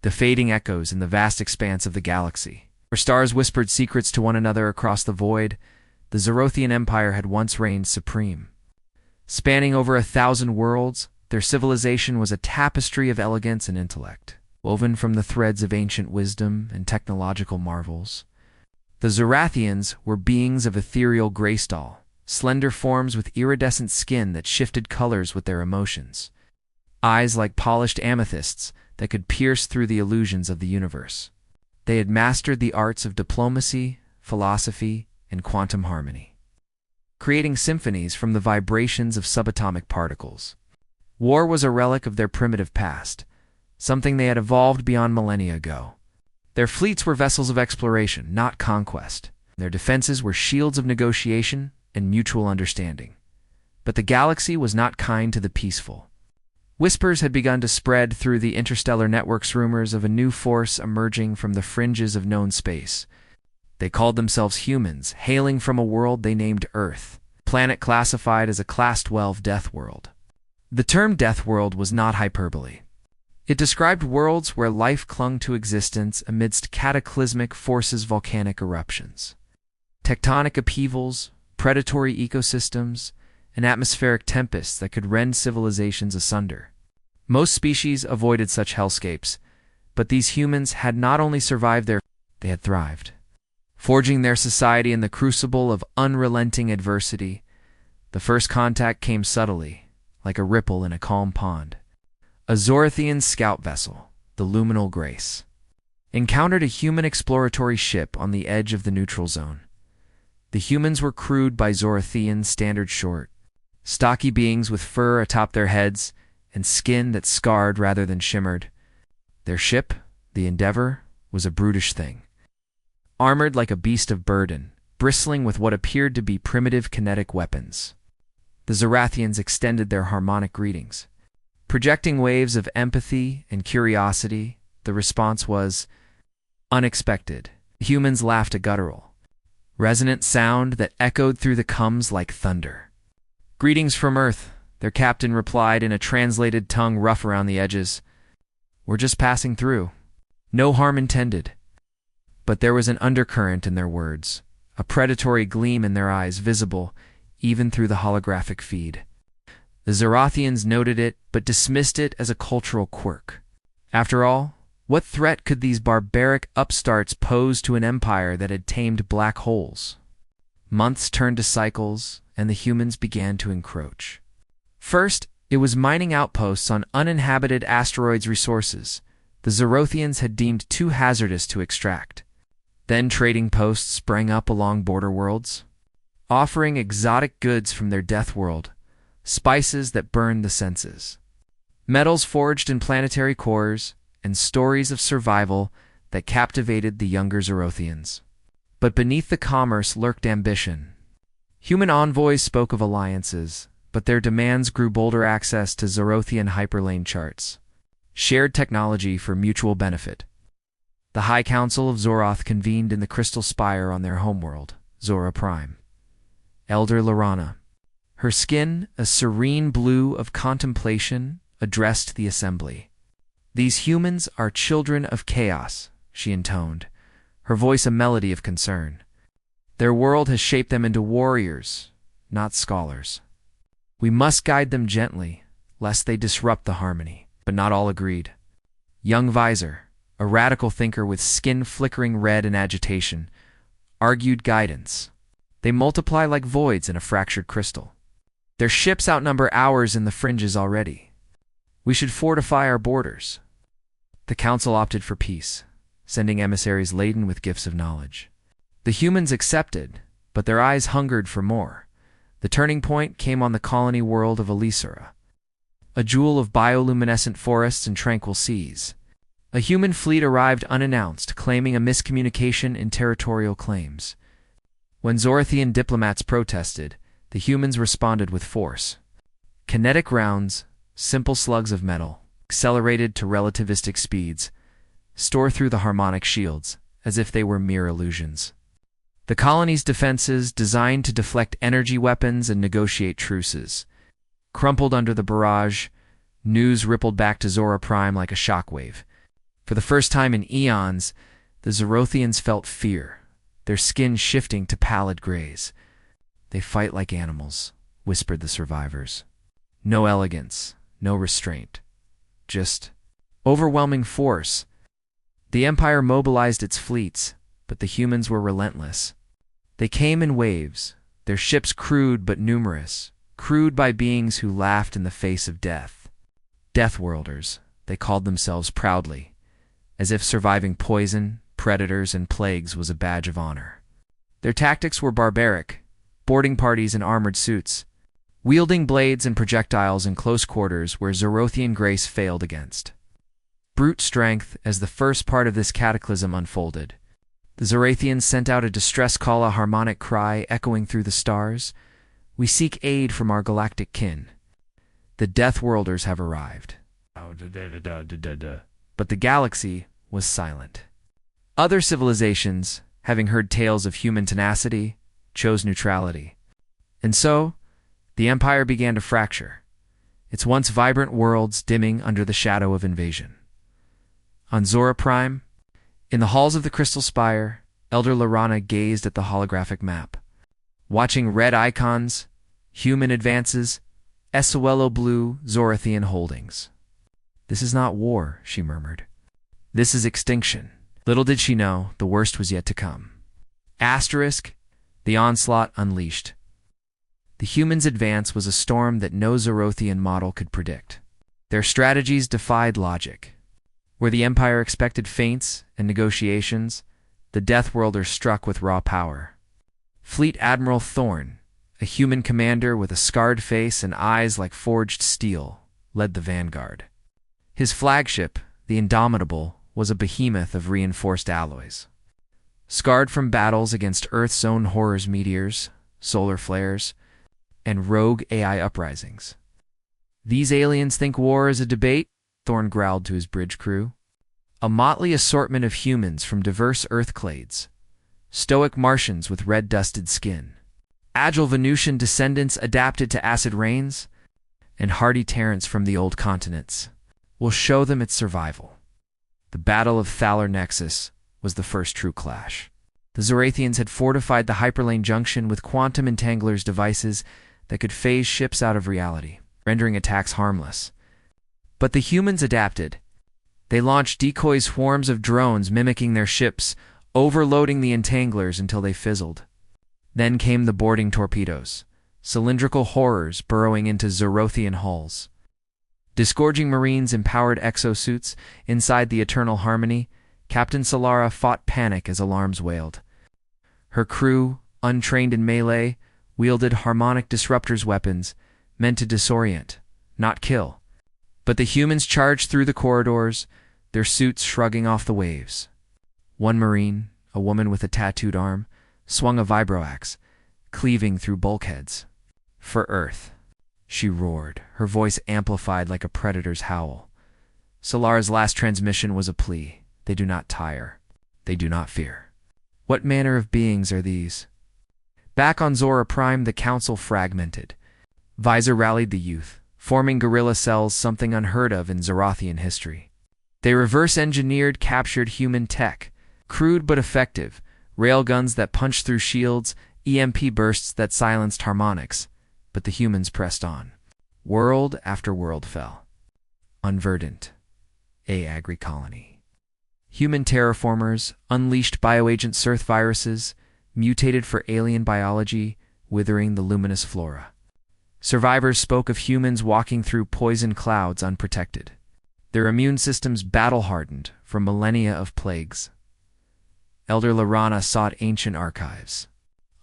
the fading echoes in the vast expanse of the galaxy. Where stars whispered secrets to one another across the void, the Zorothian Empire had once reigned supreme. Spanning over 1,000 worlds, their civilization was a tapestry of elegance and intellect, woven from the threads of ancient wisdom and technological marvels. The Zorathians were beings of ethereal graystal, slender forms with iridescent skin that shifted colors with their emotions, eyes like polished amethysts that could pierce through the illusions of the universe. They had mastered the arts of diplomacy, philosophy, and quantum harmony, creating symphonies from the vibrations of subatomic particles. War was a relic of their primitive past, something they had evolved beyond millennia ago. Their fleets were vessels of exploration, not conquest. Their defenses were shields of negotiation and mutual understanding. But the galaxy was not kind to the peaceful. Whispers had begun to spread through the interstellar networks, rumors of a new force emerging from the fringes of known space. They called themselves humans, hailing from a world they named Earth, a planet classified as a Class 12 death world. The term death world was not hyperbole. It described worlds where life clung to existence amidst cataclysmic forces, volcanic eruptions, tectonic upheavals, predatory ecosystems, and atmospheric tempests that could rend civilizations asunder. Most species avoided such hellscapes, but these humans had not only survived they had thrived, forging their society in the crucible of unrelenting adversity. The first contact came subtly, like a ripple in a calm pond. A Zorathian scout vessel, the Luminal Grace, encountered a human exploratory ship on the edge of the neutral zone. The humans were crude by Zorathian standard short, stocky beings with fur atop their heads and skin that scarred rather than shimmered. Their ship, the Endeavor, was a brutish thing, armored like a beast of burden, bristling with what appeared to be primitive kinetic weapons. The Zorathians extended their harmonic greetings, projecting waves of empathy and curiosity. The response was unexpected. Humans laughed a guttural, resonant sound that echoed through the cums like thunder. "Greetings from Earth," their captain replied in a translated tongue rough around the edges. "We're just passing through. No harm intended." But there was an undercurrent in their words, a predatory gleam in their eyes visible even through the holographic feed. The Zorathians noted it, but dismissed it as a cultural quirk. After all, what threat could these barbaric upstarts pose to an empire that had tamed black holes? Months turned to cycles, and the humans began to encroach. First, it was mining outposts on uninhabited asteroids' resources the Zorothians had deemed too hazardous to extract. Then trading posts sprang up along border worlds, offering exotic goods from their death world, spices that burned the senses, metals forged in planetary cores, and stories of survival that captivated the younger Zorothians. But beneath the commerce lurked ambition. Human envoys spoke of alliances, but their demands grew bolder: access to Zorothian hyperlane charts, shared technology for mutual benefit. The High Council of Zoroth convened in the Crystal Spire on their homeworld, Zora Prime. Elder Lorana, her skin a serene blue of contemplation, addressed the assembly. "These humans are children of chaos," she intoned, her voice a melody of concern. "Their world has shaped them into warriors, not scholars. We must guide them gently, lest they disrupt the harmony." But not all agreed. Young Visor, a radical thinker with skin flickering red in agitation, argued guidance. "They multiply like voids in a fractured crystal. Their ships outnumber ours in the fringes already. We should fortify our borders." The council opted for peace, sending emissaries laden with gifts of knowledge. The humans accepted, but their eyes hungered for more. The turning point came on the colony world of Elisura, a jewel of bioluminescent forests and tranquil seas. A human fleet arrived unannounced, claiming a miscommunication in territorial claims. When Zorathian diplomats protested, the humans responded with force. Kinetic rounds, simple slugs of metal, accelerated to relativistic speeds, tore through the harmonic shields, as if they were mere illusions. The colony's defenses, designed to deflect energy weapons and negotiate truces, crumpled under the barrage. News rippled back to Zora Prime like a shockwave. For the first time in eons, the Zorothians felt fear, their skin shifting to pallid grays. "They fight like animals," whispered the survivors. "No elegance, no restraint. Just overwhelming force." The Empire mobilized its fleets, but the humans were relentless. They came in waves, their ships crude but numerous, crude by beings who laughed in the face of death. Deathworlders, they called themselves proudly, as if surviving poison, predators, and plagues was a badge of honor. Their tactics were barbaric, boarding parties in armored suits, wielding blades and projectiles in close quarters where Zorothian grace failed against. Brute strength as the first part of this cataclysm unfolded. The Zorathians sent out a distress call, a harmonic cry echoing through the stars. "We seek aid from our galactic kin. The Deathworlders have arrived." But the galaxy was silent. Other civilizations, having heard tales of human tenacity, chose neutrality. And so, the Empire began to fracture, its once vibrant worlds dimming under the shadow of invasion. On Zora Prime, in the halls of the Crystal Spire, Elder Lorana gazed at the holographic map. Watching red icons, human advances, SOLO blue Zorathian holdings. "This is not war," she murmured. "This is extinction." Little did she know, the worst was yet to come. Asterisk, the onslaught unleashed. The humans' advance was a storm that no Zorothian model could predict. Their strategies defied logic. Where the Empire expected feints and negotiations, the Deathworlders struck with raw power. Fleet Admiral Thorn, a human commander with a scarred face and eyes like forged steel, led the vanguard. His flagship, the Indomitable, was a behemoth of reinforced alloys. Scarred from battles against Earth's own horrors, meteors, solar flares, and rogue AI uprisings. "These aliens think war is a debate?" Thorn growled to his bridge crew. A motley assortment of humans from diverse Earth clades, stoic Martians with red-dusted skin, agile Venusian descendants adapted to acid rains, and hardy Terrans from the old continents. "Will show them its survival." The Battle of Thalar Nexus was the first true clash. The Zorathians had fortified the hyperlane junction with quantum entanglers devices that could phase ships out of reality, rendering attacks harmless. But the humans adapted. They launched decoy swarms of drones mimicking their ships, overloading the entanglers until they fizzled. Then came the boarding torpedoes, cylindrical horrors burrowing into Zorothian hulls. Disgorging Marines in powered exosuits inside the Eternal Harmony, Captain Solara fought panic as alarms wailed. Her crew, untrained in melee, wielded harmonic disruptors weapons meant to disorient, not kill. But the humans charged through the corridors, their suits shrugging off the waves. One Marine, a woman with a tattooed arm, swung a vibroaxe, cleaving through bulkheads. "For Earth," she roared, her voice amplified like a predator's howl. Solara's last transmission was a plea. "They do not tire. They do not fear." What manner of beings are these? Back on Zora Prime, the Council fragmented. Visor rallied the youth, forming guerrilla cells, something unheard of in Zorathian history. They reverse-engineered captured human tech, crude but effective, railguns that punched through shields, EMP bursts that silenced harmonics. But the humans pressed on. World after world fell. Unverdant, a agri colony. Human terraformers unleashed bioagent Surth viruses, mutated for alien biology, withering the luminous flora. Survivors spoke of humans walking through poison clouds unprotected, their immune systems battle-hardened from millennia of plagues. Elder Lorana sought ancient archives,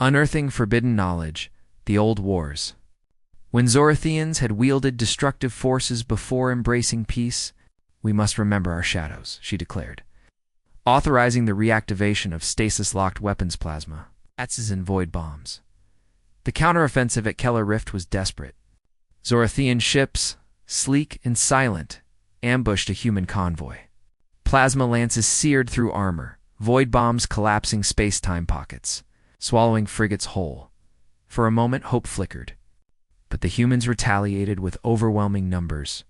unearthing forbidden knowledge, the old wars. When Zorathians had wielded destructive forces before embracing peace, "We must remember our shadows," she declared, authorizing the reactivation of stasis-locked weapons plasma, ATSs and void bombs. The counteroffensive at Keller Rift was desperate. Zorathian ships, sleek and silent, ambushed a human convoy. Plasma lances seared through armor, void bombs collapsing space-time pockets, swallowing frigates whole. For a moment, hope flickered. But the humans retaliated with overwhelming numbers.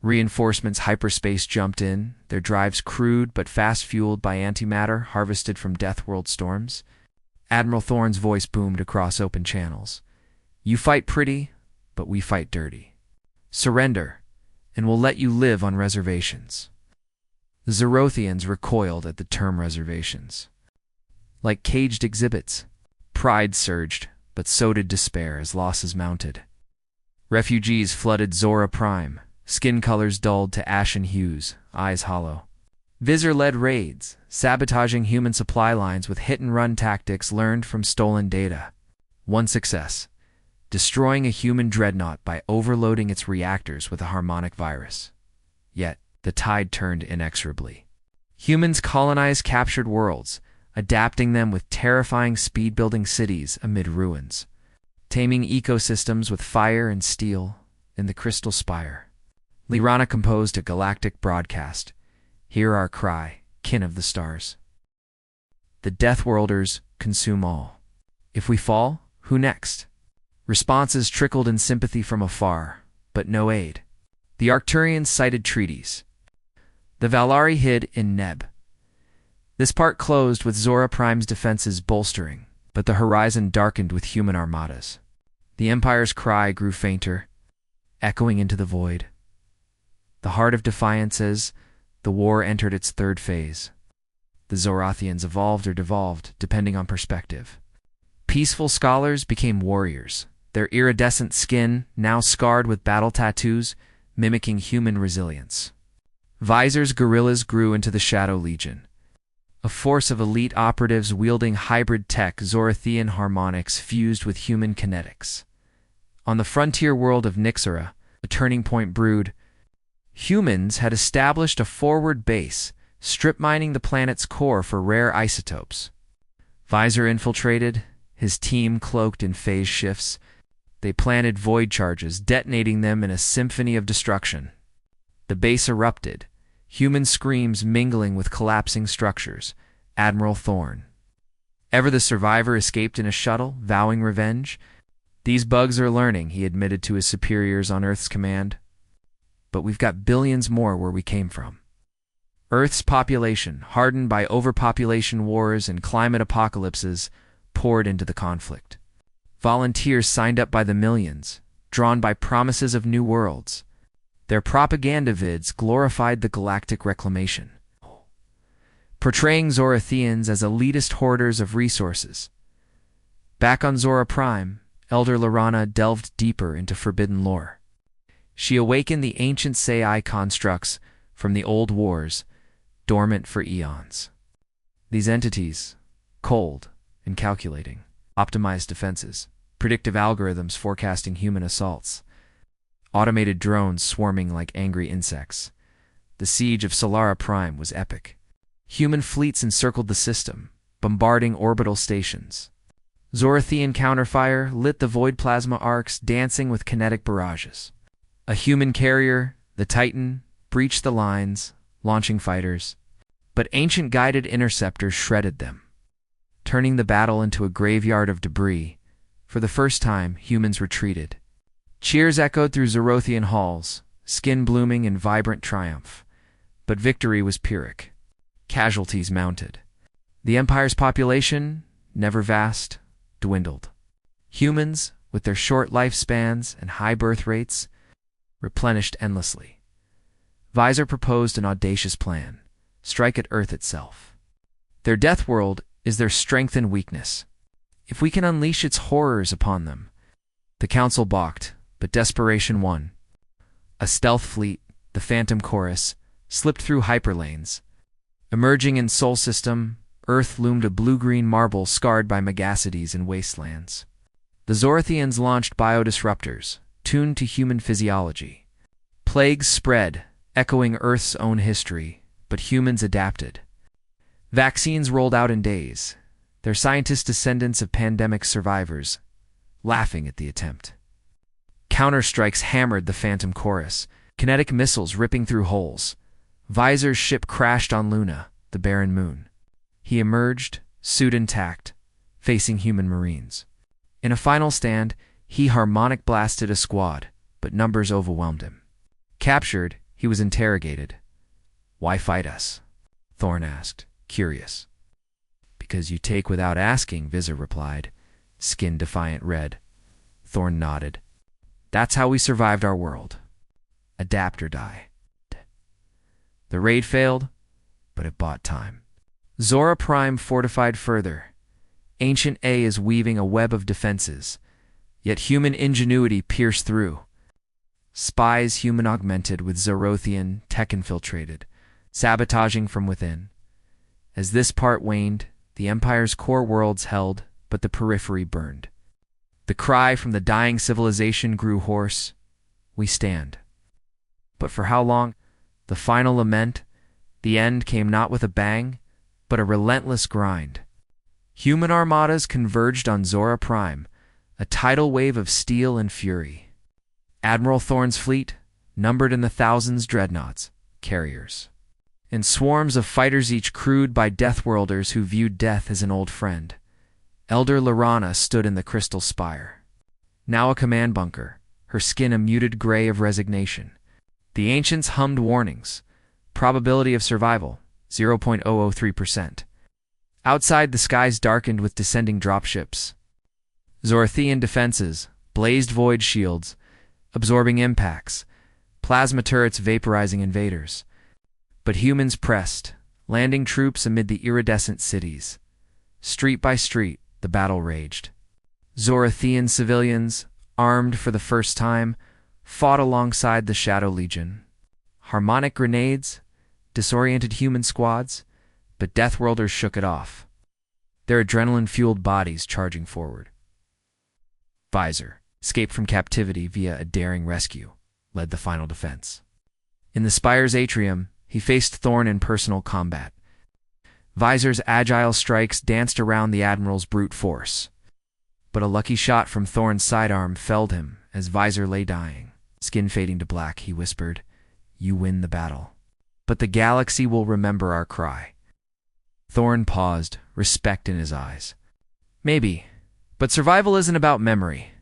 Reinforcements hyperspace jumped in, their drives crude but fast fueled by antimatter harvested from Deathworld storms. Admiral Thorne's voice boomed across open channels. You fight pretty, but we fight dirty. Surrender, and we'll let you live on reservations. The Zorothians recoiled at the term reservations. Like caged exhibits, pride surged, but so did despair as losses mounted. Refugees flooded Zora Prime, skin colors dulled to ashen hues, eyes hollow. Visor-led raids, sabotaging human supply lines with hit-and-run tactics learned from stolen data. One success: destroying a human dreadnought by overloading its reactors with a harmonic virus. Yet, the tide turned inexorably. Humans colonized captured worlds, adapting them with terrifying speed-building cities amid ruins, taming ecosystems with fire and steel in the Crystal Spire. Lyrana composed a galactic broadcast. Hear our cry, kin of the stars. The Deathworlders consume all. If we fall, who next? Responses trickled in sympathy from afar, but no aid. The Arcturians cited treaties. The Valari hid in Neb. This part closed with Zora Prime's defenses bolstering, but the horizon darkened with human armadas. The Empire's cry grew fainter, echoing into the void. The heart of defiance as the war entered its third phase. The Zorathians evolved or devolved, depending on perspective. Peaceful scholars became warriors, their iridescent skin now scarred with battle tattoos, mimicking human resilience. Visor's guerrillas grew into the Shadow Legion, a force of elite operatives wielding hybrid tech Zorathian harmonics fused with human kinetics. On the frontier world of Nixora, a turning point brewed. Humans had established a forward base, strip mining the planet's core for rare isotopes. Visor infiltrated, his team cloaked in phase shifts. They planted void charges, detonating them in a symphony of destruction. The base erupted, human screams mingling with collapsing structures. Admiral Thorne. Ever the survivor escaped in a shuttle, vowing revenge. These bugs are learning, he admitted to his superiors on Earth's command. But we've got billions more where we came from. Earth's population, hardened by overpopulation wars and climate apocalypses, poured into the conflict. Volunteers signed up by the millions, drawn by promises of new worlds. Their propaganda vids glorified the galactic reclamation, portraying Zorathians as elitist hoarders of resources. Back on Zora Prime, Elder Lyrana delved deeper into forbidden lore. She awakened the ancient Sai constructs from the old wars, dormant for eons. These entities, cold and calculating, optimized defenses, predictive algorithms forecasting human assaults, automated drones swarming like angry insects. The siege of Solara Prime was epic. Human fleets encircled the system, bombarding orbital stations. Zorathian counterfire lit the void plasma arcs, dancing with kinetic barrages. A human carrier, the Titan, breached the lines, launching fighters. But ancient guided interceptors shredded them, turning the battle into a graveyard of debris. For the first time, humans retreated. Cheers echoed through Zorothian halls, skin blooming in vibrant triumph. But victory was Pyrrhic. Casualties mounted. The Empire's population, never vast, dwindled. Humans, with their short lifespans and high birth rates, replenished endlessly. Visor proposed an audacious plan: strike at Earth itself. Their death world is their strength and weakness. If we can unleash its horrors upon them. The Council balked, but desperation won. A stealth fleet, the Phantom Chorus, slipped through hyperlanes. Emerging in Sol System, Earth loomed a blue-green marble scarred by megacities and wastelands. The Zorathians launched biodisruptors, tuned to human physiology. Plagues spread, echoing Earth's own history, but humans adapted. Vaccines rolled out in days, their scientists descendants of pandemic survivors, laughing at the attempt. Counterstrikes hammered the Phantom Chorus, kinetic missiles ripping through holes. Visor's ship crashed on Luna, the barren moon. He emerged, suit intact, facing human marines. In a final stand, he harmonic blasted a squad, but numbers overwhelmed him. Captured, He was interrogated. "Why fight us?" Thorn asked, curious. "Because you take without asking," Visor replied, skin defiant red. Thorn nodded. "That's how we survived our world. Adapt or die." The raid failed, but it bought time. Zora Prime fortified further. Ancient A is weaving a web of defenses, yet human ingenuity pierced through. Spies human augmented with Zorothian tech infiltrated, sabotaging from within. As this part waned, the Empire's core worlds held, but the periphery burned. The cry from the dying civilization grew hoarse. "We stand." But for how long? The final lament, the end came not with a bang, but a relentless grind. Human armadas converged on Zora Prime, a tidal wave of steel and fury. Admiral Thorn's fleet, numbered in the thousands dreadnoughts, carriers, and swarms of fighters each crewed by Deathworlders who viewed death as an old friend. Elder Lorana stood in the crystal spire. Now a command bunker, her skin a muted gray of resignation. The ancients hummed warnings. Probability of survival, 0.003%. Outside, the skies darkened with descending dropships. Zorathian defenses, blazed void shields, absorbing impacts, plasma turrets vaporizing invaders. But humans pressed, landing troops amid the iridescent cities. Street by street, the battle raged. Zorathian civilians, armed for the first time, fought alongside the Shadow Legion. Harmonic grenades, disoriented human squads, but Deathworlders shook it off, their adrenaline-fueled bodies charging forward. Visor, escaped from captivity via a daring rescue, led the final defense. In the Spire's atrium, he faced Thorn in personal combat. Visor's agile strikes danced around the Admiral's brute force. But a lucky shot from Thorn's sidearm felled him as Visor lay dying. Skin fading to black, he whispered, "You win the battle. But the galaxy will remember our cry." Thorn paused, respect in his eyes. "Maybe, but survival isn't about memory.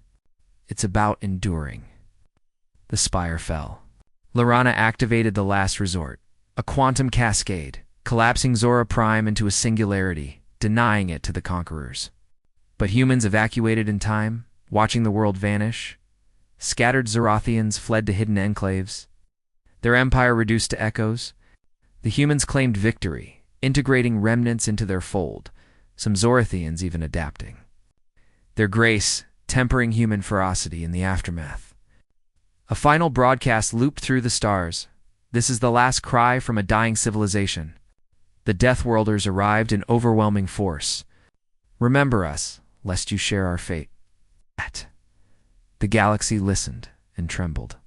It's about enduring." The spire fell. Lorana activated the last resort, a quantum cascade, collapsing Zora Prime into a singularity, denying it to the conquerors. But humans evacuated in time, watching the world vanish. Scattered Zorathians fled to hidden enclaves, their empire reduced to echoes. The humans claimed victory, integrating remnants into their fold, some Zorathians even adapting. Their grace tempering human ferocity in the aftermath. A final broadcast looped through the stars. "This is the last cry from a dying civilization. The Deathworlders arrived in overwhelming force. Remember us, lest you share our fate." The galaxy listened and trembled.